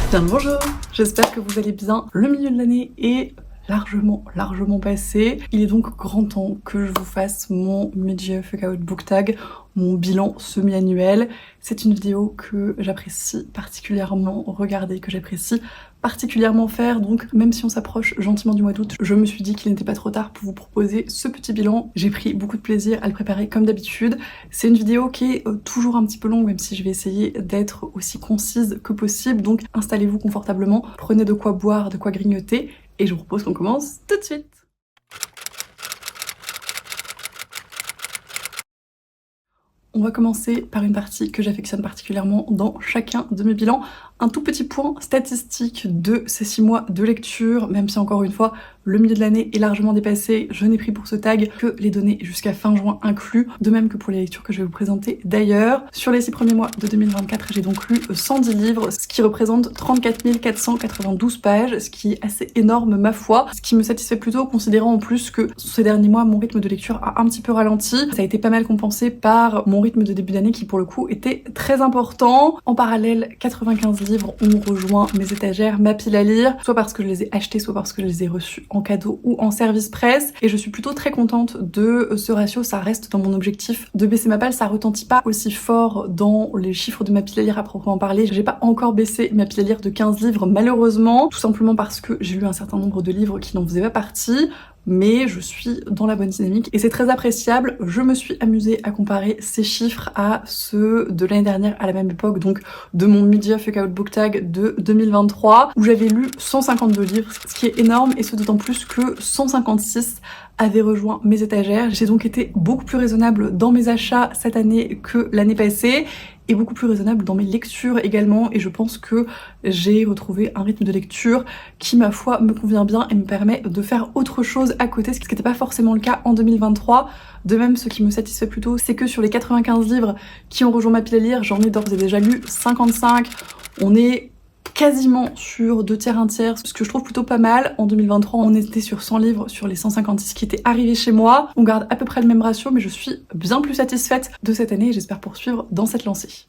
Bien le bonjour, j'espère que vous allez bien. Le milieu de l'année est largement passé. Il est donc grand temps que je vous fasse mon Mid-Year Fuck Out Book Tag, mon bilan semi-annuel. C'est une vidéo que j'apprécie particulièrement regarder, que j'apprécie particulièrement faire, donc même si on s'approche gentiment du mois d'août, je me suis dit qu'il n'était pas trop tard pour vous proposer ce petit bilan. J'ai pris beaucoup de plaisir à le préparer comme d'habitude. C'est une vidéo qui est toujours un petit peu longue, même si je vais essayer d'être aussi concise que possible, donc installez-vous confortablement, prenez de quoi boire, de quoi grignoter, et je vous propose qu'on commence tout de suite. On va commencer par une partie que j'affectionne particulièrement dans chacun de mes bilans. Un tout petit point statistique de ces 6 mois de lecture, même si encore une fois, le milieu de l'année est largement dépassé. Je n'ai pris pour ce tag que les données jusqu'à fin juin inclus, de même que pour les lectures que je vais vous présenter d'ailleurs. Sur les 6 premiers mois de 2024, j'ai donc lu 110 livres, ce qui représente 34 492 pages, ce qui est assez énorme ma foi, ce qui me satisfait plutôt considérant en plus que ces derniers mois, mon rythme de lecture a un petit peu ralenti. Ça a été pas mal compensé par mon rythme de début d'année qui pour le coup était très important. En parallèle, 95 livres ont rejoint mes étagères, ma pile à lire, soit parce que je les ai achetés, soit parce que je les ai reçus en cadeau ou en service presse, et je suis plutôt très contente de ce ratio. Ça reste dans mon objectif de baisser ma pile, ça retentit pas aussi fort dans les chiffres de ma pile à lire à proprement parler. J'ai pas encore baissé ma pile à lire de 15 livres malheureusement, tout simplement parce que j'ai lu un certain nombre de livres qui n'en faisaient pas partie, mais je suis dans la bonne dynamique et c'est très appréciable. Je me suis amusée à comparer ces chiffres à ceux de l'année dernière à la même époque, donc de mon Mid-Year Fuck Out Book Tag de 2023, où j'avais lu 152 livres, ce qui est énorme, et ce d'autant plus que 156 avaient rejoint mes étagères. J'ai donc été beaucoup plus raisonnable dans mes achats cette année que l'année passée, et beaucoup plus raisonnable dans mes lectures également, et je pense que j'ai retrouvé un rythme de lecture qui, ma foi, me convient bien et me permet de faire autre chose à côté, ce qui n'était pas forcément le cas en 2023. De même, ce qui me satisfait plutôt, c'est que sur les 95 livres qui ont rejoint ma pile à lire, j'en ai d'ores et déjà lu 55. On est quasiment sur 2 tiers, 1 tiers, ce que je trouve plutôt pas mal. En 2023, on était sur 100 livres sur les 156 qui étaient arrivés chez moi. On garde à peu près le même ratio, mais je suis bien plus satisfaite de cette année et j'espère poursuivre dans cette lancée.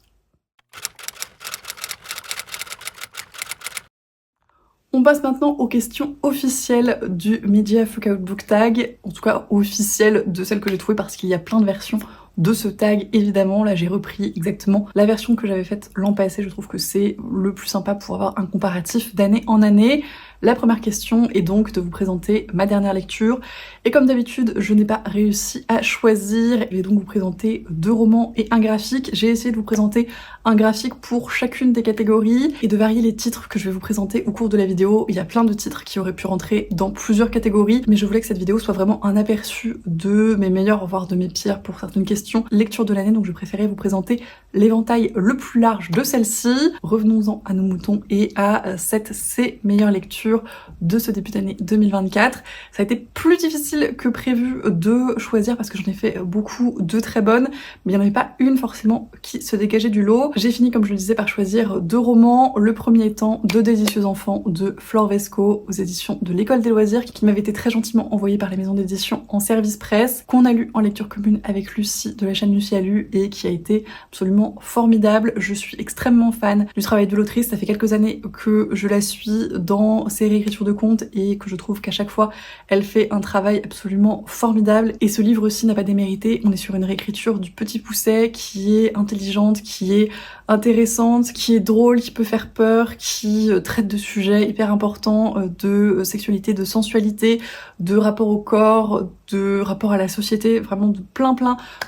On passe maintenant aux questions officielles du Mid-Year Fuck Out Book Tag, en tout cas officielles de celles que j'ai trouvées parce qu'il y a plein de versions de ce tag évidemment. Là j'ai repris exactement la version que j'avais faite l'an passé, je trouve que c'est le plus sympa pour avoir un comparatif d'année en année. La première question est donc de vous présenter ma dernière lecture, et comme d'habitude je n'ai pas réussi à choisir, je vais donc vous présenter 2 romans et un graphique. J'ai essayé de vous présenter un graphique pour chacune des catégories et de varier les titres que je vais vous présenter au cours de la vidéo. Il y a plein de titres qui auraient pu rentrer dans plusieurs catégories, mais je voulais que cette vidéo soit vraiment un aperçu de mes meilleurs, voire de mes pires pour certaines questions lecture de l'année, donc je préférais vous présenter l'éventail le plus large de celle-ci. Revenons-en à nos moutons et à ces meilleures lectures de ce début d'année 2024. Ça a été plus difficile que prévu de choisir parce que j'en ai fait beaucoup de très bonnes, mais il n'y en avait pas une forcément qui se dégageait du lot. J'ai fini, comme je le disais, par choisir 2 romans, le premier étant De délicieux enfants de Flore Vesco aux éditions de l'École des loisirs, qui m'avait été très gentiment envoyé par la maison d'édition en service presse, qu'on a lu en lecture commune avec Lucie de la chaîne Lucie a lu et qui a été absolument formidable. Je suis extrêmement fan du travail de l'autrice, ça fait quelques années que je la suis dans ses réécritures de contes et que je trouve qu'à chaque fois elle fait un travail absolument formidable, et ce livre-ci n'a pas démérité. On est sur une réécriture du Petit Pousset qui est intelligente, qui est intéressante, qui est drôle, qui peut faire peur, qui traite de sujets hyper importants de sexualité, de sensualité, de rapport au corps, de rapport à la société, vraiment de plein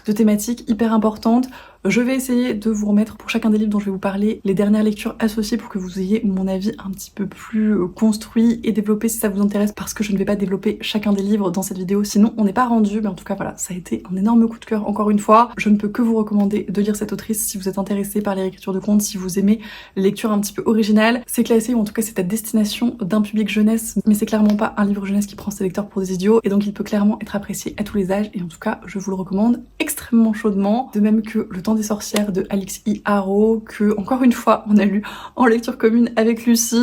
de thématiques hyper importantes. Je vais essayer de vous remettre pour chacun des livres dont je vais vous parler les dernières lectures associées pour que vous ayez mon avis un petit peu plus construit et développé si ça vous intéresse, parce que je ne vais pas développer chacun des livres dans cette vidéo, sinon on n'est pas rendu. Mais en tout cas voilà, ça a été un énorme coup de cœur encore une fois. Je ne peux que vous recommander de lire cette autrice si vous êtes intéressé par les réécritures de contes, si vous aimez les lectures un petit peu originales. C'est classé, ou en tout cas c'est à destination d'un public jeunesse, mais c'est clairement pas un livre jeunesse qui prend ses lecteurs pour des idiots, et donc il peut clairement être apprécié à tous les âges, et en tout cas je vous le recommande extrêmement chaudement. De même que Le Temps des sorcières de Alix E. Harrow, que encore une fois on a lu en lecture commune avec Lucie.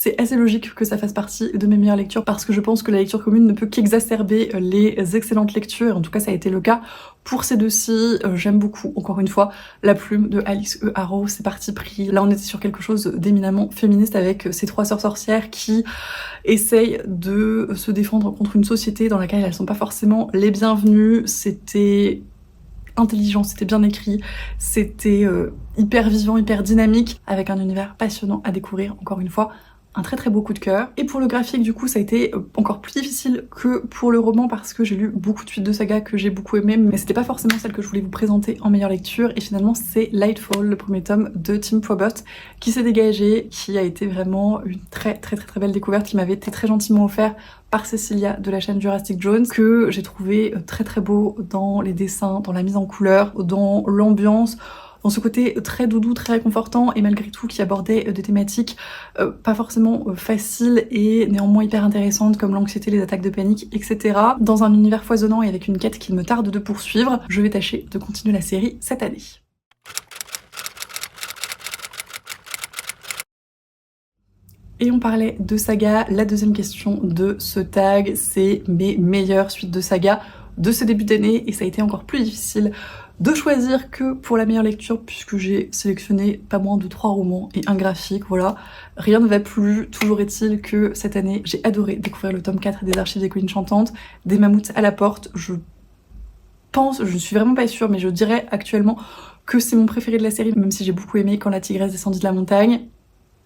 c'est assez logique que ça fasse partie de mes meilleures lectures parce que je pense que la lecture commune ne peut qu'exacerber les excellentes lectures, en tout cas ça a été le cas pour ces deux-ci. J'aime beaucoup, encore une fois, la plume de Alix E. Harrow, c'est parti pris. Là on était sur quelque chose d'éminemment féministe avec ces trois sœurs sorcières qui essayent de se défendre contre une société dans laquelle elles sont pas forcément les bienvenues. C'était intelligent, c'était bien écrit, c'était hyper vivant, hyper dynamique, avec un univers passionnant à découvrir, encore une fois. Un très très beau coup de cœur. Et pour le graphique, du coup, ça a été encore plus difficile que pour le roman parce que j'ai lu beaucoup de suites de saga que j'ai beaucoup aimé, mais c'était pas forcément celle que je voulais vous présenter en meilleure lecture. Et finalement, c'est Lightfall, le premier tome de Tim Probert, qui s'est dégagé, qui a été vraiment une très belle découverte, qui m'avait été très gentiment offert par Cecilia de la chaîne Jurassic Jones, que j'ai trouvé très beau dans les dessins, dans la mise en couleur, dans l'ambiance, dans ce côté très doudou, très réconfortant, et malgré tout qui abordait des thématiques pas forcément faciles et néanmoins hyper intéressantes comme l'anxiété, les attaques de panique, etc. Dans un univers foisonnant et avec une quête qu'il me tarde de poursuivre, je vais tâcher de continuer la série cette année. Et on parlait de saga, la deuxième question de ce tag, c'est mes meilleures suites de saga de ce début d'année, et ça a été encore plus difficile de choisir que pour la meilleure lecture puisque j'ai sélectionné pas moins de 3 romans et un graphique, voilà. Rien ne va plus, toujours est-il que cette année j'ai adoré découvrir le tome 4 des Archives des Collines Chantantes, des Mammouths à la porte. Je suis vraiment pas sûre, mais je dirais actuellement que c'est mon préféré de la série, même si j'ai beaucoup aimé Quand la tigresse descendit de la montagne.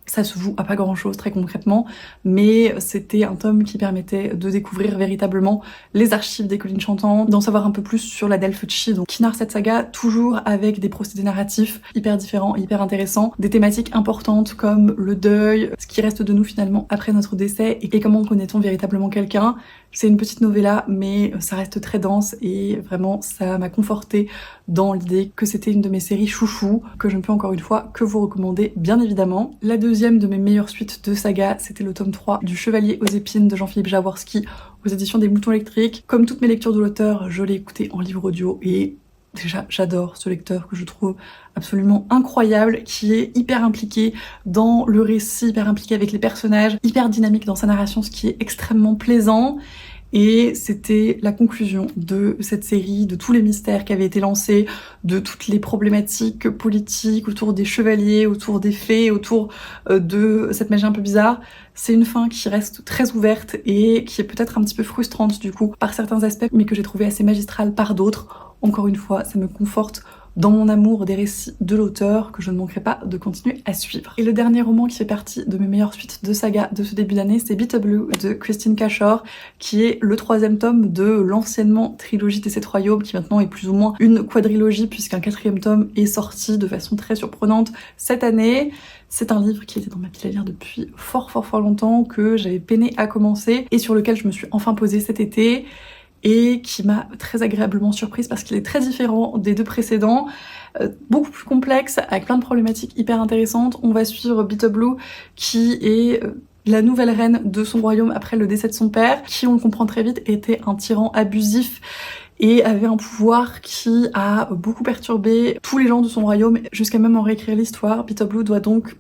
Ça se joue à pas grand chose très concrètement, mais c'était un tome qui permettait de découvrir véritablement les archives des collines chantantes, d'en savoir un peu plus sur la Delphochi, donc qui narre cette saga toujours avec des procédés narratifs hyper différents, hyper intéressants, des thématiques importantes comme le deuil, ce qui reste de nous finalement après notre décès et comment connaît-on véritablement quelqu'un. C'est une petite novella, mais ça reste très dense et vraiment ça m'a confortée dans l'idée que c'était une de mes séries chouchou, que je ne peux encore une fois que vous recommander bien évidemment. La deuxième de mes meilleures suites de saga, c'était le tome 3 du Chevalier aux épines de Jean-Philippe Jaworski aux éditions des Moutons électriques. Comme toutes mes lectures de l'auteur, je l'ai écouté en livre audio et déjà j'adore ce lecteur que je trouve absolument incroyable, qui est hyper impliqué dans le récit, hyper impliqué avec les personnages, hyper dynamique dans sa narration, ce qui est extrêmement plaisant. Et c'était la conclusion de cette série, de tous les mystères qui avaient été lancés, de toutes les problématiques politiques autour des chevaliers, autour des fées, autour de cette magie un peu bizarre. C'est une fin qui reste très ouverte et qui est peut-être un petit peu frustrante du coup par certains aspects, mais que j'ai trouvé assez magistrale par d'autres. Encore une fois, ça me conforte dans mon amour des récits de l'auteur que je ne manquerai pas de continuer à suivre. Et le dernier roman qui fait partie de mes meilleures suites de saga de ce début d'année, c'est Bitter Blue de Christine Cashore, qui est le 3e tome de l'anciennement trilogie des 7 royaumes, qui maintenant est plus ou moins une quadrilogie puisqu'un 4e tome est sorti de façon très surprenante cette année. C'est un livre qui était dans ma pile à lire depuis fort longtemps, que j'avais peiné à commencer et sur lequel je me suis enfin posée cet été, et qui m'a très agréablement surprise parce qu'il est très différent des deux précédents, beaucoup plus complexe, avec plein de problématiques hyper intéressantes. On va suivre Bitter Blue, qui est la nouvelle reine de son royaume après le décès de son père, qui, on le comprend très vite, était un tyran abusif et avait un pouvoir qui a beaucoup perturbé tous les gens de son royaume, jusqu'à même en réécrire l'histoire. Bitter Blue doit donc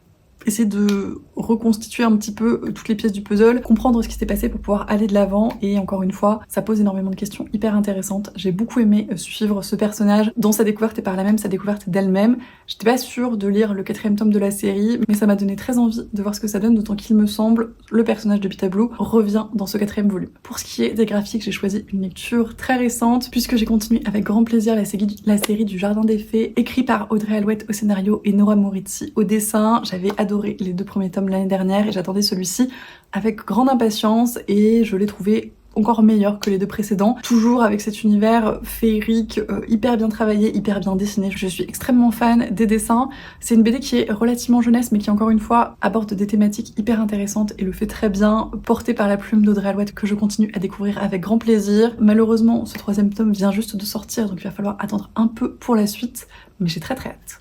essayer de reconstituer un petit peu toutes les pièces du puzzle, comprendre ce qui s'est passé pour pouvoir aller de l'avant, et encore une fois, ça pose énormément de questions hyper intéressantes. J'ai beaucoup aimé suivre ce personnage dans sa découverte et par là même sa découverte d'elle-même. J'étais pas sûre de lire le 4e tome de la série, mais ça m'a donné très envie de voir ce que ça donne, d'autant qu'il me semble le personnage de Bitter Blue revient dans ce 4e volume. Pour ce qui est des graphiques, j'ai choisi une lecture très récente, puisque j'ai continué avec grand plaisir la série du Jardin des Fées, écrit par Audrey Alouette au scénario et Nora Morizzi au dessin. J'avais adoré les 2 premiers tomes l'année dernière et j'attendais celui-ci avec grande impatience, et je l'ai trouvé encore meilleur que les 2 précédents, toujours avec cet univers féerique hyper bien travaillé, hyper bien dessiné. Je suis extrêmement fan des dessins. C'est une BD qui est relativement jeunesse mais qui encore une fois aborde des thématiques hyper intéressantes et le fait très bien, porté par la plume d'Audrey Alouette, que je continue à découvrir avec grand plaisir. Malheureusement ce 3e tome vient juste de sortir, donc il va falloir attendre un peu pour la suite, mais j'ai très hâte.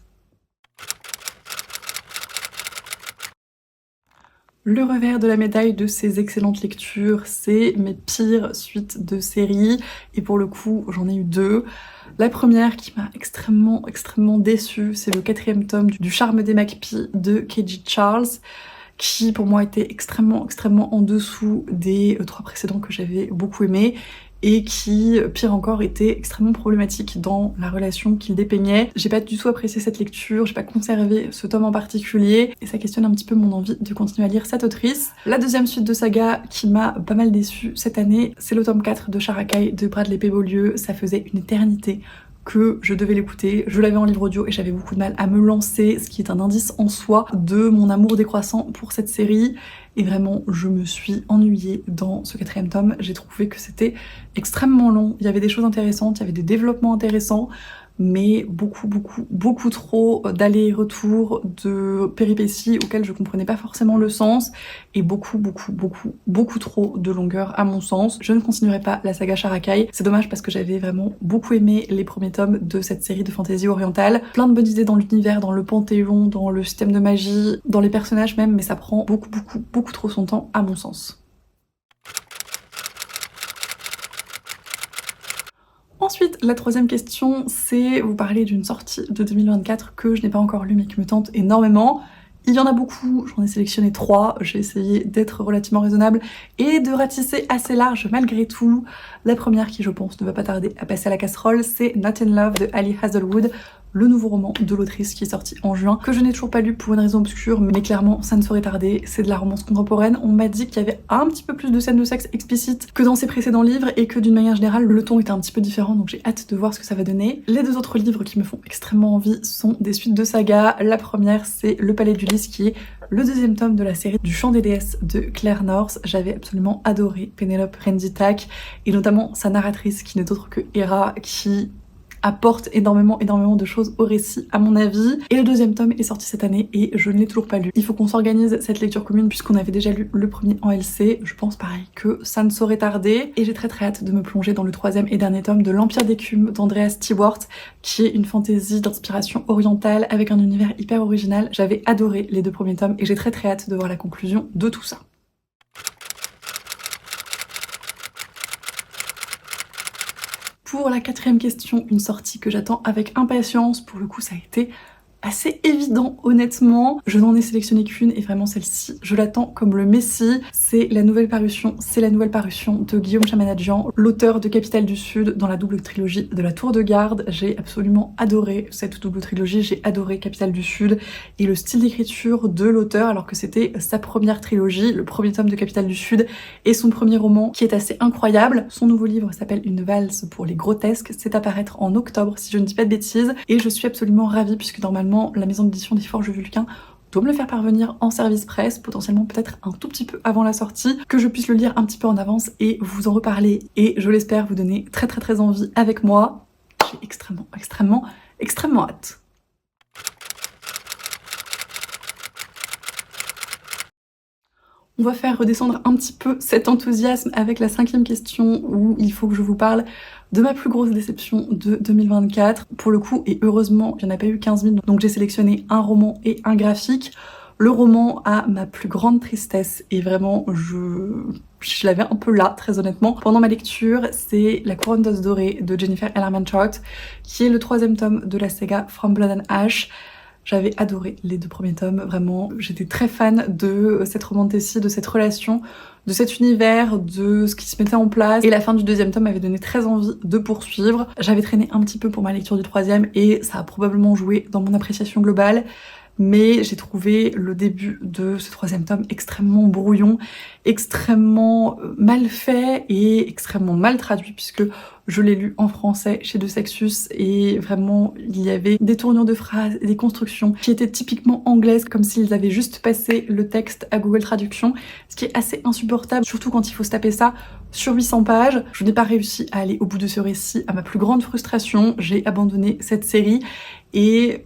Le revers de la médaille de ces excellentes lectures, c'est mes pires suites de séries, et pour le coup j'en ai eu 2. La première qui m'a extrêmement déçue, c'est le 4e tome du Charme des Macpies de K.J. Charles, qui pour moi était extrêmement en dessous des 3 précédents que j'avais beaucoup aimés, et qui, pire encore, était extrêmement problématique dans la relation qu'il dépeignait. J'ai pas du tout apprécié cette lecture, j'ai pas conservé ce tome en particulier, et ça questionne un petit peu mon envie de continuer à lire cette autrice. La deuxième suite de saga qui m'a pas mal déçue cette année, c'est le tome 4 de Sharakai de Bradley P. Beaulieu. Ça faisait une éternité que je devais l'écouter. Je l'avais en livre audio et j'avais beaucoup de mal à me lancer, ce qui est un indice en soi de mon amour décroissant pour cette série. Et vraiment, je me suis ennuyée dans ce 4e tome. J'ai trouvé que c'était extrêmement long. Il y avait des choses intéressantes, il y avait des développements intéressants, mais beaucoup trop d'allers-retours, de péripéties auxquelles je comprenais pas forcément le sens, et beaucoup trop de longueur à mon sens. Je ne continuerai pas la saga Sharakai. C'est dommage parce que j'avais vraiment beaucoup aimé les premiers tomes de cette série de fantasy orientale. Plein de bonnes idées dans l'univers, dans le panthéon, dans le système de magie, dans les personnages même, mais ça prend beaucoup trop son temps à mon sens. Ensuite, la 3e question, c'est vous parler d'une sortie de 2024 que je n'ai pas encore lue mais qui me tente énormément. Il y en a beaucoup, j'en ai sélectionné 3, j'ai essayé d'être relativement raisonnable et de ratisser assez large malgré tout. La première qui, je pense, ne va pas tarder à passer à la casserole, c'est Not in Love de Ali Hazelwood, le nouveau roman de l'autrice qui est sorti en juin, que je n'ai toujours pas lu pour une raison obscure, mais clairement ça ne saurait tarder. C'est de la romance contemporaine. On m'a dit qu'il y avait un petit peu plus de scènes de sexe explicites que dans ses précédents livres et que d'une manière générale le ton était un petit peu différent, donc j'ai hâte de voir ce que ça va donner. Les 2 autres livres qui me font extrêmement envie sont des suites de saga. La première, c'est Le Palais d'Ulysse, qui est le 2e tome de la série du Chant des déesses de Claire North. J'avais absolument adoré Pénélope Renditak et notamment sa narratrice qui n'est autre que Hera, qui apporte énormément de choses au récit à mon avis. Et le 2e tome est sorti cette année et je ne l'ai toujours pas lu. Il faut qu'on s'organise cette lecture commune puisqu'on avait déjà lu le premier en LC. Je pense pareil que ça ne saurait tarder et j'ai très hâte de me plonger dans le 3e et dernier tome de L'Empire d'écume d'Andrea Stewart, qui est une fantaisie d'inspiration orientale avec un univers hyper original. J'avais adoré les 2 premiers tomes et j'ai très hâte de voir la conclusion de tout ça. Pour la 4e question, une sortie que j'attends avec impatience. Pour le coup, ça a été assez évident, honnêtement. Je n'en ai sélectionné qu'une et vraiment celle-ci, je l'attends comme le messie. C'est la nouvelle parution de Guillaume Chamanadjian, l'auteur de Capitale du Sud dans la double trilogie de la Tour de Garde. J'ai absolument adoré cette double trilogie, j'ai adoré Capitale du Sud et le style d'écriture de l'auteur alors que c'était sa première trilogie, le premier tome de Capitale du Sud et son premier roman qui est assez incroyable. Son nouveau livre s'appelle Une valse pour les grotesques, c'est à paraître en octobre si je ne dis pas de bêtises et je suis absolument ravie puisque normalement la maison d'édition des Forges Vulcain doit me le faire parvenir en service presse, potentiellement peut-être un tout petit peu avant la sortie, que je puisse le lire un petit peu en avance et vous en reparler et je l'espère vous donner très envie avec moi. J'ai extrêmement hâte. On va faire redescendre un petit peu cet enthousiasme avec la 5e question où il faut que je vous parle de ma plus grosse déception de 2024. Pour le coup, et heureusement, il n'y en a pas eu 15 000, donc j'ai sélectionné un roman et un graphique. Le roman a ma plus grande tristesse et vraiment je l'avais un peu là, très honnêtement. Pendant ma lecture, c'est La Couronne d'os dorés de Jennifer Ellerman Trout, qui est le 3e tome de la saga From Blood and Ash. J'avais adoré les 2 premiers tomes, vraiment. J'étais très fan de cette romantécie, de cette relation, de cet univers, de ce qui se mettait en place. Et la fin du 2e tome m'avait donné très envie de poursuivre. J'avais traîné un petit peu pour ma lecture du 3e et ça a probablement joué dans mon appréciation globale. Mais j'ai trouvé le début de ce 3e tome extrêmement brouillon, extrêmement mal fait et extrêmement mal traduit puisque je l'ai lu en français chez De Sexus et vraiment il y avait des tournures de phrases et des constructions qui étaient typiquement anglaises comme s'ils avaient juste passé le texte à Google Traduction, ce qui est assez insupportable, surtout quand il faut se taper ça sur 800 pages. Je n'ai pas réussi à aller au bout de ce récit, à ma plus grande frustration, j'ai abandonné cette série et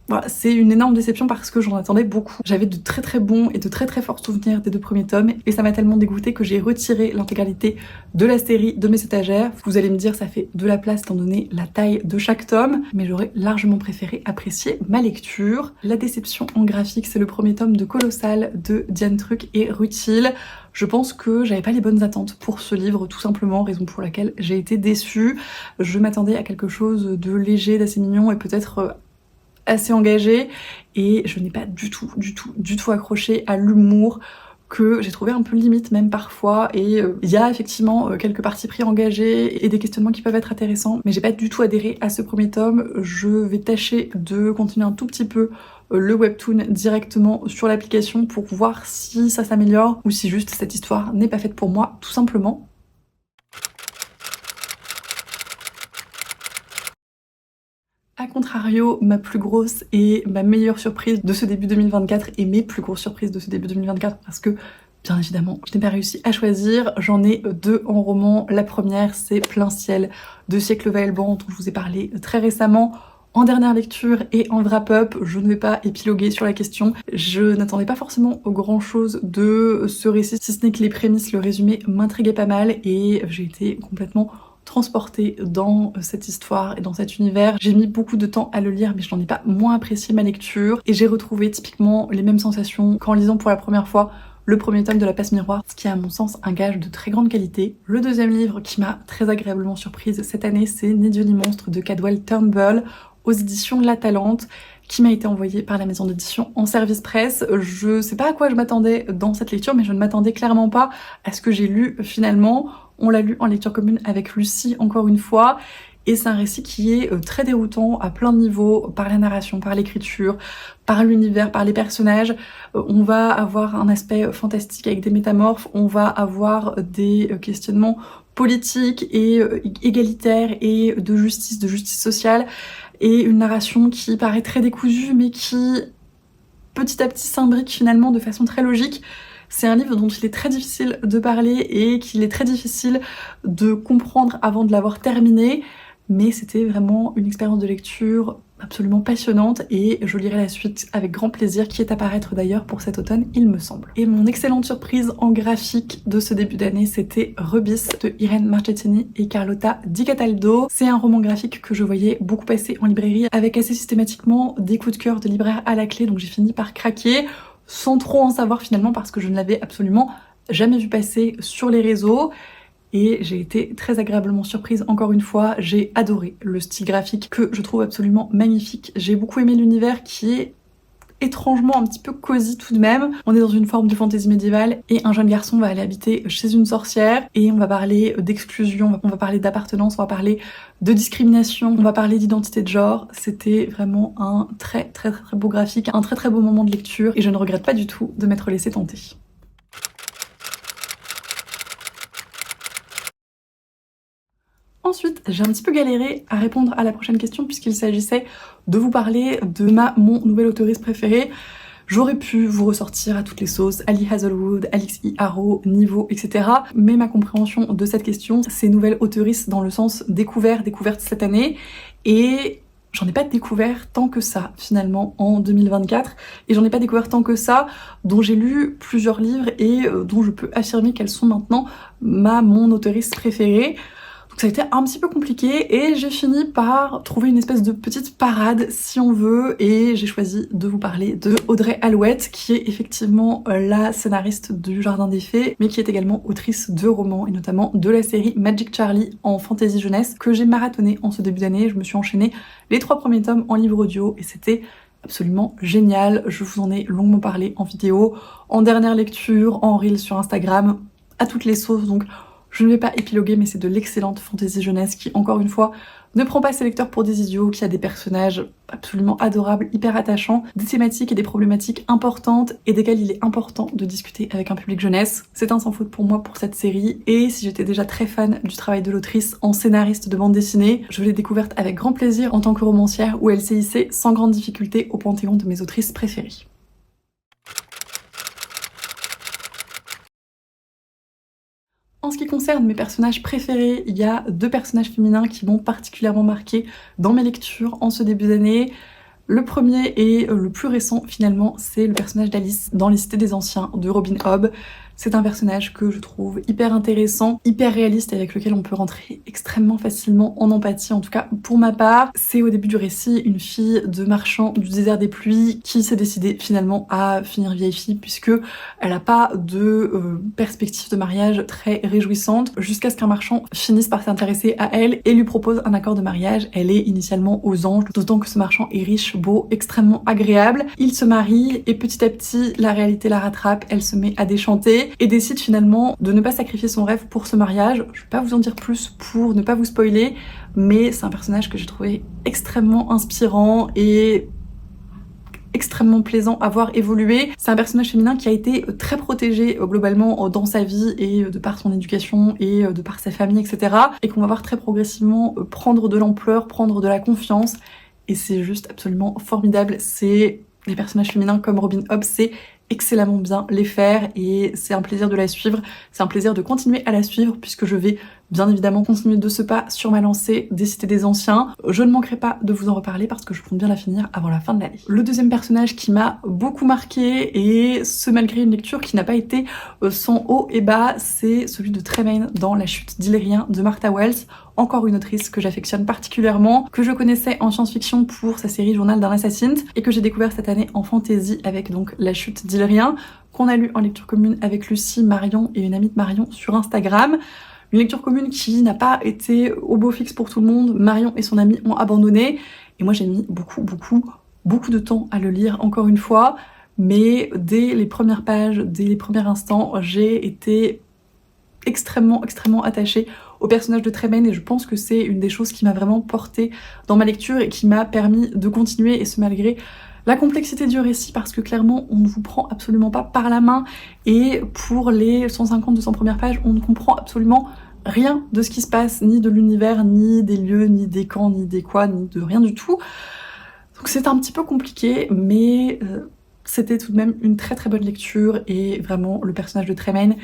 voilà, c'est une énorme déception parce que j'en attendais beaucoup. J'avais de très bons et de très forts souvenirs des 2 premiers tomes et ça m'a tellement dégoûtée que j'ai retiré l'intégralité de la série de mes étagères. Vous allez me dire ça fait de la place étant donné la taille de chaque tome, mais j'aurais largement préféré apprécier ma lecture. La déception en graphique, c'est le premier tome de Colossal de Diane Truc et Rutil. Je pense que j'avais pas les bonnes attentes pour ce livre, tout simplement, raison pour laquelle j'ai été déçue. Je m'attendais à quelque chose de léger, d'assez mignon et peut-être assez engagée et je n'ai pas du tout accroché à l'humour que j'ai trouvé un peu limite même parfois, et il y a effectivement quelques parties pris engagées et des questionnements qui peuvent être intéressants, mais j'ai pas du tout adhéré à ce premier tome. Je vais tâcher de continuer un tout petit peu le webtoon directement sur l'application pour voir si ça s'améliore ou si juste cette histoire n'est pas faite pour moi, tout simplement. A contrario, ma plus grosse et ma meilleure surprise de ce début 2024 et mes plus grosses surprises de ce début 2024, parce que bien évidemment je n'ai pas réussi à choisir, j'en ai deux en roman. La première, c'est Plein ciel de Siècle Vaillant, dont je vous ai parlé très récemment en dernière lecture et en wrap-up. Je ne vais pas épiloguer sur la question, je n'attendais pas forcément grand chose de ce récit, si ce n'est que les prémices, le résumé m'intriguait pas mal et j'ai été complètement transportée dans cette histoire et dans cet univers. J'ai mis beaucoup de temps à le lire, mais je n'en ai pas moins apprécié ma lecture et j'ai retrouvé typiquement les mêmes sensations qu'en lisant pour la première fois le premier tome de La Passe Miroir, ce qui est à mon sens un gage de très grande qualité. Le deuxième livre qui m'a très agréablement surprise cette année, c'est Ni Dieu ni monstre de Cadwell Turnbull aux éditions La Talente, qui m'a été envoyé par la maison d'édition en service presse. Je sais pas à quoi je m'attendais dans cette lecture, mais je ne m'attendais clairement pas à ce que j'ai lu finalement. On l'a lu en lecture commune avec Lucie encore une fois, et c'est un récit qui est très déroutant à plein de niveaux, par la narration, par l'écriture, par l'univers, par les personnages. On va avoir un aspect fantastique avec des métamorphes, on va avoir des questionnements politiques et égalitaires et de justice sociale, et une narration qui paraît très décousue mais qui petit à petit s'imbrique finalement de façon très logique. C'est un livre dont il est très difficile de parler et qu'il est très difficile de comprendre avant de l'avoir terminé, mais c'était vraiment une expérience de lecture absolument passionnante et je lirai la suite avec grand plaisir, qui est à paraître d'ailleurs pour cet automne, il me semble. Et mon excellente surprise en graphique de ce début d'année, c'était Rebis de Irene Marchettini et Carlotta Di Cataldo. C'est un roman graphique que je voyais beaucoup passer en librairie avec assez systématiquement des coups de cœur de libraires à la clé, donc j'ai fini par craquer sans trop en savoir finalement parce que je ne l'avais absolument jamais vu passer sur les réseaux. Et j'ai été très agréablement surprise encore une fois. J'ai adoré le style graphique que je trouve absolument magnifique. J'ai beaucoup aimé l'univers qui est étrangement un petit peu cosy tout de même. On est dans une forme de fantaisie médiévale et un jeune garçon va aller habiter chez une sorcière et on va parler d'exclusion, on va parler d'appartenance, on va parler de discrimination, on va parler d'identité de genre. C'était vraiment un très beau graphique, un très beau moment de lecture et je ne regrette pas du tout de m'être laissée tenter. Ensuite, j'ai un petit peu galéré à répondre à la prochaine question puisqu'il s'agissait de vous parler de mon nouvelle auteuresse préférée. J'aurais pu vous ressortir à toutes les sauces Ali Hazelwood, Alix E. Harrow, Niveau, etc. Mais ma compréhension de cette question, c'est nouvelle auteuresse dans le sens découverte cette année. Et j'en ai pas découvert tant que ça finalement en 2024. Et j'en ai pas découvert tant que ça dont j'ai lu plusieurs livres et dont je peux affirmer qu'elles sont maintenant mon auteuresse préférée. Donc ça a été un petit peu compliqué et j'ai fini par trouver une espèce de petite parade si on veut, et j'ai choisi de vous parler de Audrey Alouette, qui est effectivement la scénariste du Jardin des Fées mais qui est également autrice de romans et notamment de la série Magic Charlie en fantasy jeunesse que j'ai marathonné en ce début d'année. Je me suis enchaîné les 3 premiers tomes en livre audio et c'était absolument génial. Je vous en ai longuement parlé en vidéo, en dernière lecture, en reel sur Instagram, à toutes les sauces, donc je ne vais pas épiloguer, mais c'est de l'excellente fantaisie jeunesse qui, encore une fois, ne prend pas ses lecteurs pour des idiots, qui a des personnages absolument adorables, hyper attachants, des thématiques et des problématiques importantes et desquelles il est important de discuter avec un public jeunesse. C'est un sans faute pour moi pour cette série, et si j'étais déjà très fan du travail de l'autrice en scénariste de bande dessinée, je l'ai découverte avec grand plaisir en tant que romancière où elle s'est hissée sans grande difficulté au panthéon de mes autrices préférées. En ce qui concerne mes personnages préférés, il y a 2 personnages féminins qui m'ont particulièrement marqué dans mes lectures en ce début d'année. Le premier et le plus récent finalement, c'est le personnage d'Alice dans Les Cités des Anciens de Robin Hobb. C'est un personnage que je trouve hyper intéressant, hyper réaliste et avec lequel on peut rentrer extrêmement facilement en empathie, en tout cas pour ma part. C'est au début du récit une fille de marchand du désert des pluies qui s'est décidée finalement à finir vieille fille puisque elle n'a pas de perspective de mariage très réjouissante jusqu'à ce qu'un marchand finisse par s'intéresser à elle et lui propose un accord de mariage. Elle est initialement aux anges, d'autant que ce marchand est riche, beau, extrêmement agréable. Il se marie et petit à petit la réalité la rattrape, elle se met à déchanter et décide finalement de ne pas sacrifier son rêve pour ce mariage. Je vais pas vous en dire plus pour ne pas vous spoiler, mais c'est un personnage que j'ai trouvé extrêmement inspirant et extrêmement plaisant à voir évoluer. C'est un personnage féminin qui a été très protégé globalement dans sa vie et de par son éducation et de par sa famille, etc. Et qu'on va voir très progressivement prendre de l'ampleur, prendre de la confiance. Et c'est juste absolument formidable. C'est les personnages féminins comme Robin Hobb, c'est excellemment bien les faire et c'est un plaisir de la suivre, c'est un plaisir de continuer à la suivre puisque je vais bien évidemment continuer de ce pas sur ma lancée des Cités des Anciens. Je ne manquerai pas de vous en reparler parce que je compte bien la finir avant la fin de l'année. Le deuxième personnage qui m'a beaucoup marqué, et ce malgré une lecture qui n'a pas été sans haut et bas, c'est celui de Tremaine dans La chute d'Illyrian de Martha Wells. Encore une autrice que j'affectionne particulièrement, que je connaissais en science-fiction pour sa série Journal d'un Assassin et que j'ai découvert cette année en fantasy avec donc La chute d'Illyrian, qu'on a lu en lecture commune avec Lucie, Marion et une amie de Marion sur Instagram. Une lecture commune qui n'a pas été au beau fixe pour tout le monde. Marion et son amie ont abandonné et moi j'ai mis beaucoup de temps à le lire encore une fois, mais dès les premières pages, dès les premiers instants, j'ai été extrêmement attachée au personnage de Tremaine et je pense que c'est une des choses qui m'a vraiment portée dans ma lecture et qui m'a permis de continuer, et ce malgré la complexité du récit parce que clairement on ne vous prend absolument pas par la main et pour les 150-200 premières pages on ne comprend absolument rien de ce qui se passe, ni de l'univers, ni des lieux, ni des camps, ni des quoi, ni de rien du tout. Donc c'est un petit peu compliqué mais c'était tout de même une très bonne lecture et vraiment le personnage de Tremaine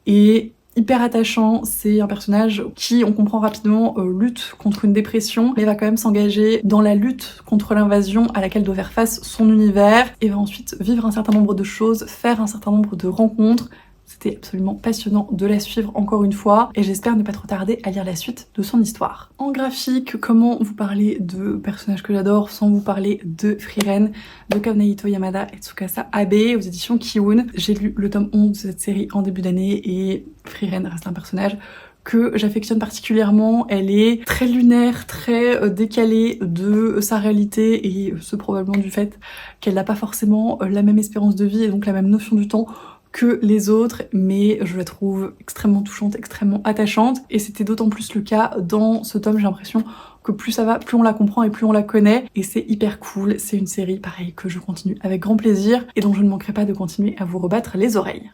est hyper attachant. C'est un personnage qui, on comprend rapidement, lutte contre une dépression, mais va quand même s'engager dans la lutte contre l'invasion à laquelle doit faire face son univers, et va ensuite vivre un certain nombre de choses, faire un certain nombre de rencontres. C'était absolument passionnant de la suivre encore une fois, et j'espère ne pas trop tarder à lire la suite de son histoire. En graphique, comment vous parler de personnages que j'adore sans vous parler de Frieren, de Kazuhito Yamada et Tsukasa Abe aux éditions Kiun. J'ai lu le tome 11 de cette série en début d'année, et Frieren reste un personnage que j'affectionne particulièrement. Elle est très lunaire, très décalée de sa réalité, et ce probablement du fait qu'elle n'a pas forcément la même espérance de vie et donc la même notion du temps que les autres, mais je la trouve extrêmement touchante, extrêmement attachante, et c'était d'autant plus le cas dans ce tome. J'ai l'impression que plus ça va, plus on la comprend et plus on la connaît, et c'est hyper cool. C'est une série, pareil, que je continue avec grand plaisir et dont je ne manquerai pas de continuer à vous rebattre les oreilles.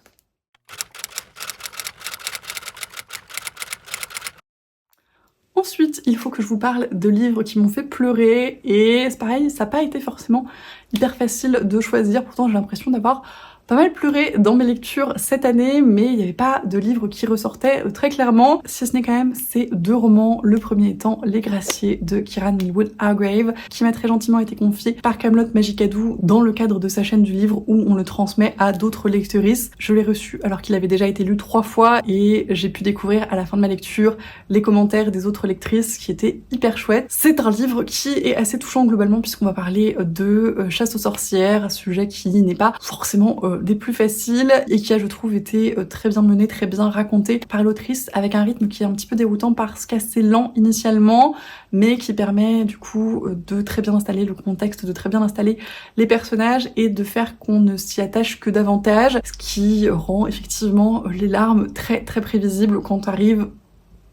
Ensuite, il faut que je vous parle de livres qui m'ont fait pleurer, et c'est pareil, ça n'a pas été forcément hyper facile de choisir, pourtant j'ai l'impression d'avoir pas mal pleuré dans mes lectures cette année, mais il n'y avait pas de livre qui ressortait très clairement, si ce n'est quand même ces deux romans. Le premier étant Les Graciers de Kieran Millwood Hargrave, qui m'a très gentiment été confié par Camelot Magicadou dans le cadre de sa chaîne du livre où on le transmet à d'autres lectrices. Je l'ai reçu alors qu'il avait déjà été lu 3 fois et j'ai pu découvrir à la fin de ma lecture les commentaires des autres lectrices qui étaient hyper chouettes. C'est un livre qui est assez touchant globalement puisqu'on va parler de chasse aux sorcières, un sujet qui n'est pas forcément des plus faciles et qui a, je trouve, été très bien mené, très bien raconté par l'autrice, avec un rythme qui est un petit peu déroutant parce qu'assez lent initialement, mais qui permet du coup de très bien installer le contexte, de très bien installer les personnages et de faire qu'on ne s'y attache que davantage, ce qui rend effectivement les larmes très prévisibles quand arrive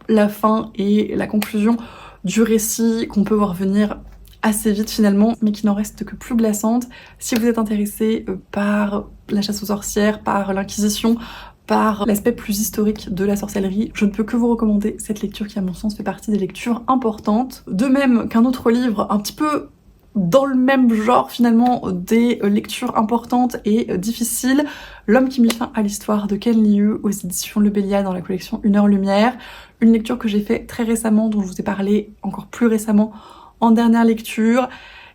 la fin et la conclusion du récit, qu'on peut voir venir assez vite finalement, mais qui n'en reste que plus glaçante. Si vous êtes intéressé par la chasse aux sorcières, par l'inquisition, par l'aspect plus historique de la sorcellerie, je ne peux que vous recommander cette lecture qui à mon sens fait partie des lectures importantes. De même qu'un autre livre un petit peu dans le même genre finalement des lectures importantes et difficiles, L'homme qui mit fin à l'histoire de Ken Liu aux éditions Le Béliat dans la collection Une heure lumière. Une lecture que j'ai fait très récemment, dont je vous ai parlé encore plus récemment en dernière lecture,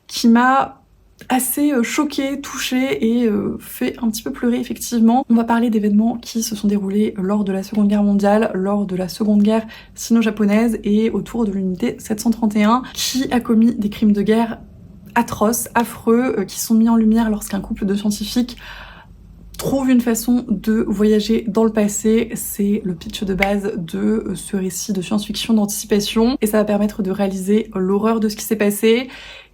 qui m'a assez choqué, touché et fait un petit peu pleurer effectivement. On va parler d'événements qui se sont déroulés lors de la Seconde Guerre mondiale, lors de la Seconde Guerre sino-japonaise et autour de l'unité 731 qui a commis des crimes de guerre atroces, affreux, qui sont mis en lumière lorsqu'un couple de scientifiques trouve une façon de voyager dans le passé. C'est le pitch de base de ce récit de science-fiction d'anticipation et ça va permettre de réaliser l'horreur de ce qui s'est passé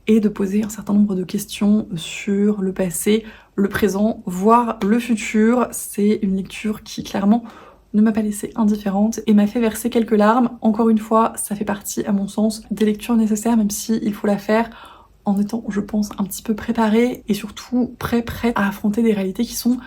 et de poser un certain nombre de questions sur le passé, le présent, voire le futur. C'est une lecture qui clairement ne m'a pas laissée indifférente et m'a fait verser quelques larmes. Encore une fois, ça fait partie à mon sens des lectures nécessaires, même si il faut la faire en étant, je pense, un petit peu préparée et surtout prête à affronter des réalités qui sont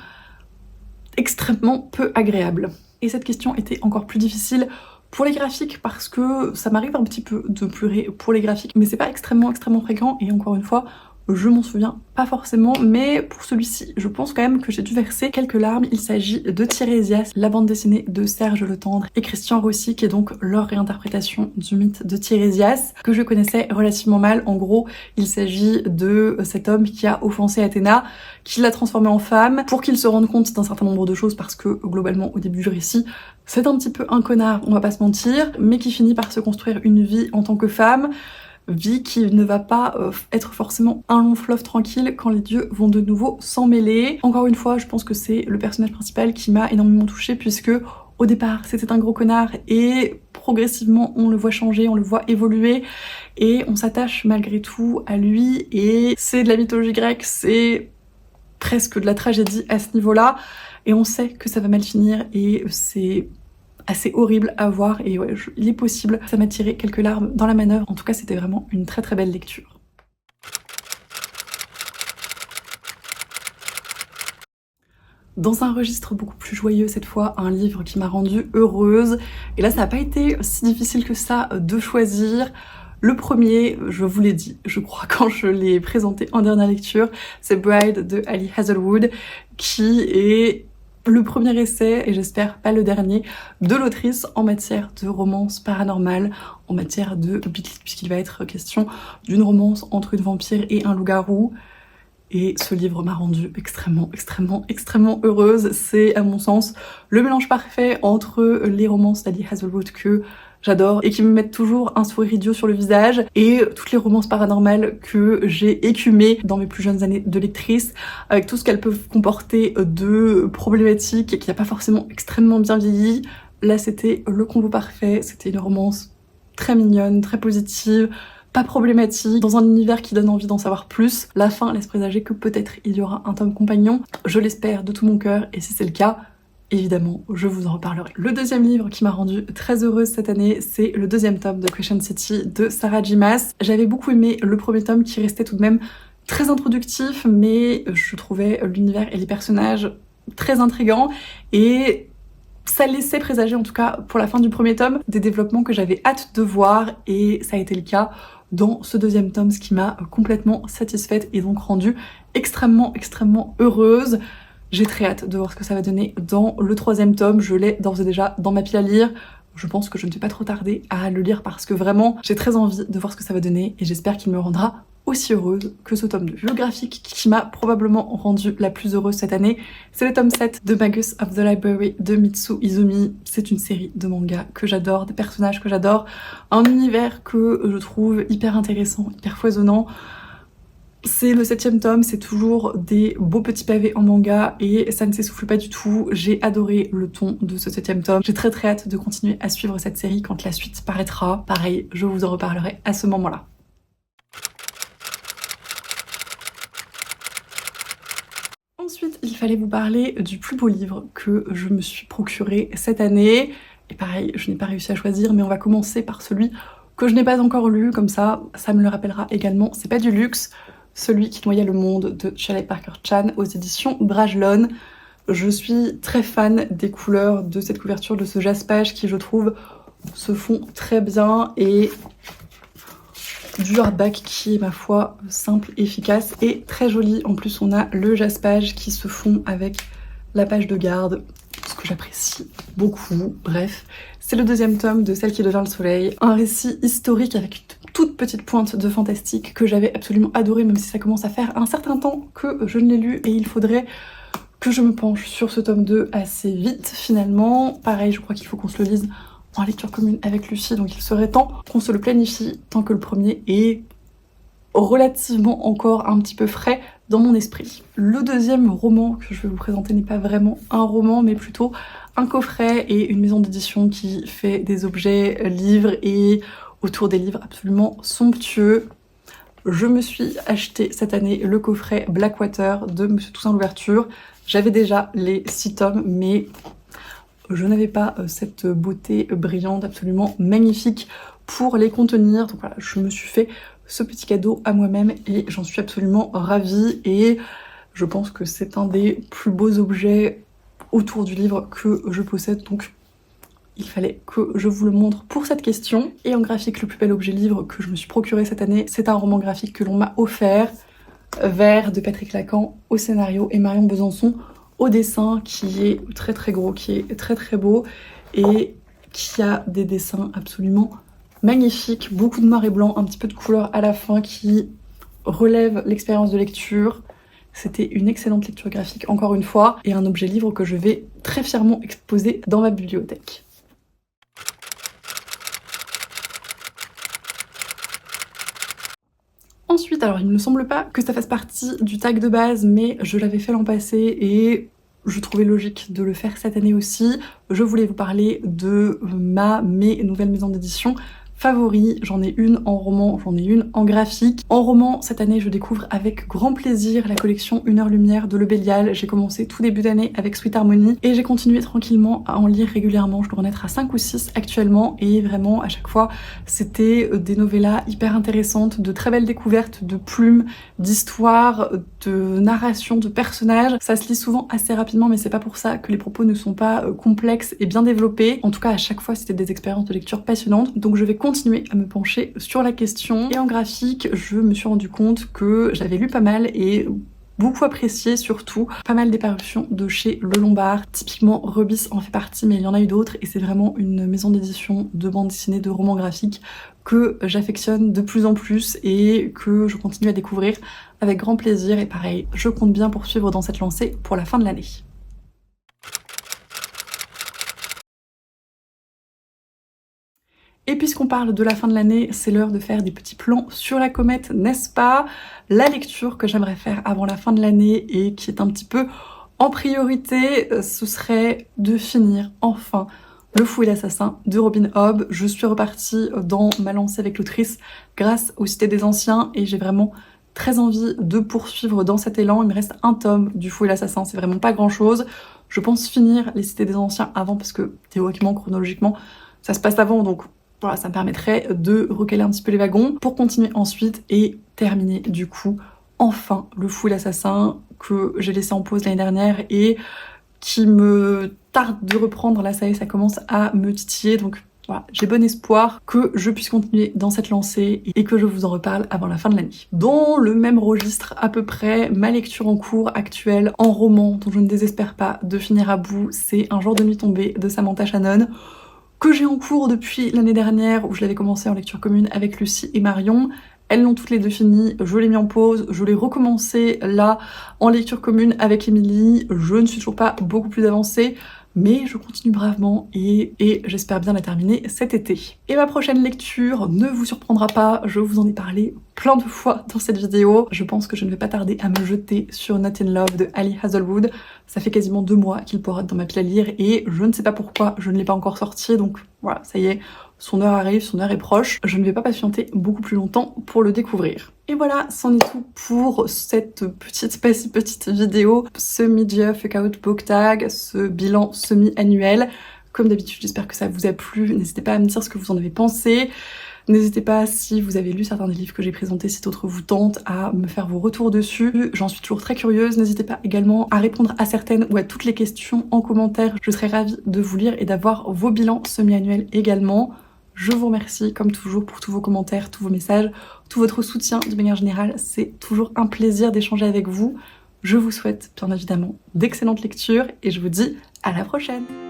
extrêmement peu agréables. Et cette question était encore plus difficile pour les graphiques parce que ça m'arrive un petit peu de pleurer pour les graphiques, mais c'est pas extrêmement fréquent et encore une fois, je m'en souviens pas forcément, mais pour celui-ci, je pense quand même que j'ai dû verser quelques larmes. Il s'agit de Tirésias, la bande dessinée de Serge Le Tendre et Christian Rossi, qui est donc leur réinterprétation du mythe de Tirésias, que je connaissais relativement mal. En gros, il s'agit de cet homme qui a offensé Athéna, qui l'a transformé en femme, pour qu'il se rende compte d'un certain nombre de choses, parce que globalement, au début du récit, c'est un petit peu un connard, on va pas se mentir, mais qui finit par se construire une vie en tant que femme, vie qui ne va pas être forcément un long fleuve tranquille quand les dieux vont de nouveau s'en mêler. Encore une fois, je pense que c'est le personnage principal qui m'a énormément touchée puisque au départ c'était un gros connard et progressivement on le voit changer, on le voit évoluer et on s'attache malgré tout à lui et c'est de la mythologie grecque, c'est presque de la tragédie à ce niveau-là et on sait que ça va mal finir et c'est assez horrible à voir et ouais, il est possible. Ça m'a tiré quelques larmes dans la manœuvre. En tout cas, c'était vraiment une très belle lecture. Dans un registre beaucoup plus joyeux cette fois, un livre qui m'a rendue heureuse. Et là, ça n'a pas été si difficile que ça de choisir. Le premier, je vous l'ai dit, je crois, quand je l'ai présenté en dernière lecture, c'est Bride de Ali Hazelwood, qui est le premier essai, et j'espère pas le dernier, de l'autrice en matière de romance paranormale, en matière de public, puisqu'il va être question d'une romance entre une vampire et un loup-garou. Et ce livre m'a rendue extrêmement heureuse. C'est, à mon sens, le mélange parfait entre les romances d'Ali Hazelwood que j'adore et qui me mettent toujours un sourire idiot sur le visage et toutes les romances paranormales que j'ai écumées dans mes plus jeunes années de lectrice avec tout ce qu'elles peuvent comporter de problématiques et qui n'a pas forcément extrêmement bien vieilli. Là c'était le combo parfait, c'était une romance très mignonne, très positive, pas problématique, dans un univers qui donne envie d'en savoir plus. La fin laisse présager que peut-être il y aura un tome compagnon, je l'espère de tout mon cœur et si c'est le cas, évidemment, je vous en reparlerai. Le deuxième livre qui m'a rendue très heureuse cette année, c'est le deuxième tome de Crescent City de Sarah J. Maas. J'avais beaucoup aimé le premier tome qui restait tout de même très introductif, mais je trouvais l'univers et les personnages très intrigants et ça laissait présager, en tout cas pour la fin du premier tome, des développements que j'avais hâte de voir et ça a été le cas dans ce deuxième tome, ce qui m'a complètement satisfaite et donc rendue extrêmement heureuse. J'ai très hâte de voir ce que ça va donner dans le troisième tome, je l'ai d'ores et déjà dans ma pile à lire. Je pense que je ne vais pas trop tarder à le lire parce que vraiment j'ai très envie de voir ce que ça va donner et j'espère qu'il me rendra aussi heureuse que ce tome 2. Le graphique qui m'a probablement rendue la plus heureuse cette année, c'est le tome 7 de Magus of the Library de Mitsu Izumi. C'est une série de mangas que j'adore, des personnages que j'adore, un univers que je trouve hyper intéressant, hyper foisonnant. C'est le 7e tome, c'est toujours des beaux petits pavés en manga et ça ne s'essouffle pas du tout. J'ai adoré le ton de ce 7e tome. J'ai très hâte de continuer à suivre cette série quand la suite paraîtra. Pareil, je vous en reparlerai à ce moment-là. Ensuite, il fallait vous parler du plus beau livre que je me suis procuré cette année. Et pareil, je n'ai pas réussi à choisir, mais on va commencer par celui que je n'ai pas encore lu, comme ça me le rappellera également. C'est pas du luxe. Celui qui noyait le monde de Shelley Parker Chan aux éditions Brajlon. Je suis très fan des couleurs de cette couverture, de ce jaspage qui, je trouve, se fond très bien et du hardback qui est, ma foi, simple, efficace et très joli. En plus, on a le jaspage qui se fond avec la page de garde, ce que j'apprécie beaucoup. Bref, c'est le deuxième tome de Celle qui devient le soleil, un récit historique avec une toute petite pointe de fantastique que j'avais absolument adoré, même si ça commence à faire un certain temps que je ne l'ai lu et il faudrait que je me penche sur ce tome 2 assez vite finalement. Pareil, je crois qu'il faut qu'on se le lise en lecture commune avec Lucie, donc il serait temps qu'on se le planifie tant que le premier est relativement encore un petit peu frais dans mon esprit. Le deuxième roman que je vais vous présenter n'est pas vraiment un roman, mais plutôt un coffret et une maison d'édition qui fait des objets livres et autour des livres absolument somptueux. Je me suis acheté cette année le coffret Blackwater de Monsieur Toussaint Louverture. J'avais déjà les 6 tomes, mais je n'avais pas cette beauté brillante, absolument magnifique pour les contenir. Donc voilà, je me suis fait ce petit cadeau à moi-même et j'en suis absolument ravie. Et je pense que c'est un des plus beaux objets autour du livre que je possède. Donc il fallait que je vous le montre pour cette question. Et en graphique, le plus bel objet livre que je me suis procuré cette année, c'est un roman graphique que l'on m'a offert. Vert de Patrick Lacan au scénario et Marion Besançon au dessin, qui est très très gros, qui est très très beau et qui a des dessins absolument magnifiques, beaucoup de noir et blanc, un petit peu de couleur à la fin qui relève l'expérience de lecture. C'était une excellente lecture graphique encore une fois et un objet livre que je vais très fièrement exposer dans ma bibliothèque. Ensuite, alors il ne me semble pas que ça fasse partie du tag de base, mais je l'avais fait l'an passé et je trouvais logique de le faire cette année aussi. Je voulais vous parler de mes nouvelles maisons d'édition favoris. J'en ai une en roman, j'en ai une en graphique. En roman, cette année, je découvre avec grand plaisir la collection 1 heure lumière de Le Bélial. J'ai commencé tout début d'année avec Sweet Harmony et j'ai continué tranquillement à en lire régulièrement. Je dois en être à 5 ou 6 actuellement et vraiment à chaque fois, c'était des novellas hyper intéressantes, de très belles découvertes, de plumes, d'histoires, de narration, de personnages. Ça se lit souvent assez rapidement, mais c'est pas pour ça que les propos ne sont pas complexes et bien développés. En tout cas, à chaque fois, c'était des expériences de lecture passionnantes. Donc je vais continuer à me pencher sur la question. Et en graphique, je me suis rendu compte que j'avais lu pas mal et beaucoup apprécié, surtout pas mal des parutions de chez Le Lombard. Typiquement Rebis en fait partie, mais il y en a eu d'autres et c'est vraiment une maison d'édition de bande dessinée, de romans graphiques que j'affectionne de plus en plus et que je continue à découvrir avec grand plaisir. Et pareil, je compte bien poursuivre dans cette lancée pour la fin de l'année. Et puisqu'on parle de la fin de l'année, c'est l'heure de faire des petits plans sur la comète, n'est-ce pas? La lecture que j'aimerais faire avant la fin de l'année et qui est un petit peu en priorité, ce serait de finir enfin Le Fou et l'Assassin de Robin Hobb. Je suis repartie dans ma lancée avec l'autrice grâce aux Cités des Anciens et j'ai vraiment très envie de poursuivre dans cet élan. Il me reste un tome du Fou et l'Assassin, c'est vraiment pas grand chose. Je pense finir les Cités des Anciens avant parce que théoriquement, chronologiquement, ça se passe avant, donc voilà, ça me permettrait de recaler un petit peu les wagons pour continuer ensuite et terminer du coup enfin Le Fou et l'Assassin que j'ai laissé en pause l'année dernière et qui me tarde de reprendre. Là ça y est, ça commence à me titiller, donc voilà, j'ai bon espoir que je puisse continuer dans cette lancée et que je vous en reparle avant la fin de l'année. Dans le même registre à peu près, ma lecture en cours actuelle en roman dont je ne désespère pas de finir à bout, c'est Un jour de nuit tombée de Samantha Shannon, que j'ai en cours depuis l'année dernière où je l'avais commencé en lecture commune avec Lucie et Marion. Elles l'ont toutes les deux fini, je l'ai mis en pause, je l'ai recommencé là en lecture commune avec Émilie. Je ne suis toujours pas beaucoup plus avancée, mais je continue bravement et j'espère bien la terminer cet été. Et ma prochaine lecture ne vous surprendra pas, je vous en ai parlé plein de fois dans cette vidéo. Je pense que je ne vais pas tarder à me jeter sur Not in Love de Ali Hazelwood. Ça fait quasiment 2 mois qu'il pourrait être dans ma pile à lire et je ne sais pas pourquoi je ne l'ai pas encore sorti, donc voilà, ça y est, son heure arrive, son heure est proche. Je ne vais pas patienter beaucoup plus longtemps pour le découvrir. Et voilà, c'en est tout pour cette petite vidéo, ce Mid-Year Fuck Out Book Tag, ce bilan semi-annuel. Comme d'habitude, j'espère que ça vous a plu. N'hésitez pas à me dire ce que vous en avez pensé. N'hésitez pas, si vous avez lu certains des livres que j'ai présentés, si d'autres vous tentent, à me faire vos retours dessus. J'en suis toujours très curieuse. N'hésitez pas également à répondre à certaines ou à toutes les questions en commentaire. Je serais ravie de vous lire et d'avoir vos bilans semi-annuels également. Je vous remercie comme toujours pour tous vos commentaires, tous vos messages, tout votre soutien de manière générale. C'est toujours un plaisir d'échanger avec vous. Je vous souhaite bien évidemment d'excellentes lectures et je vous dis à la prochaine!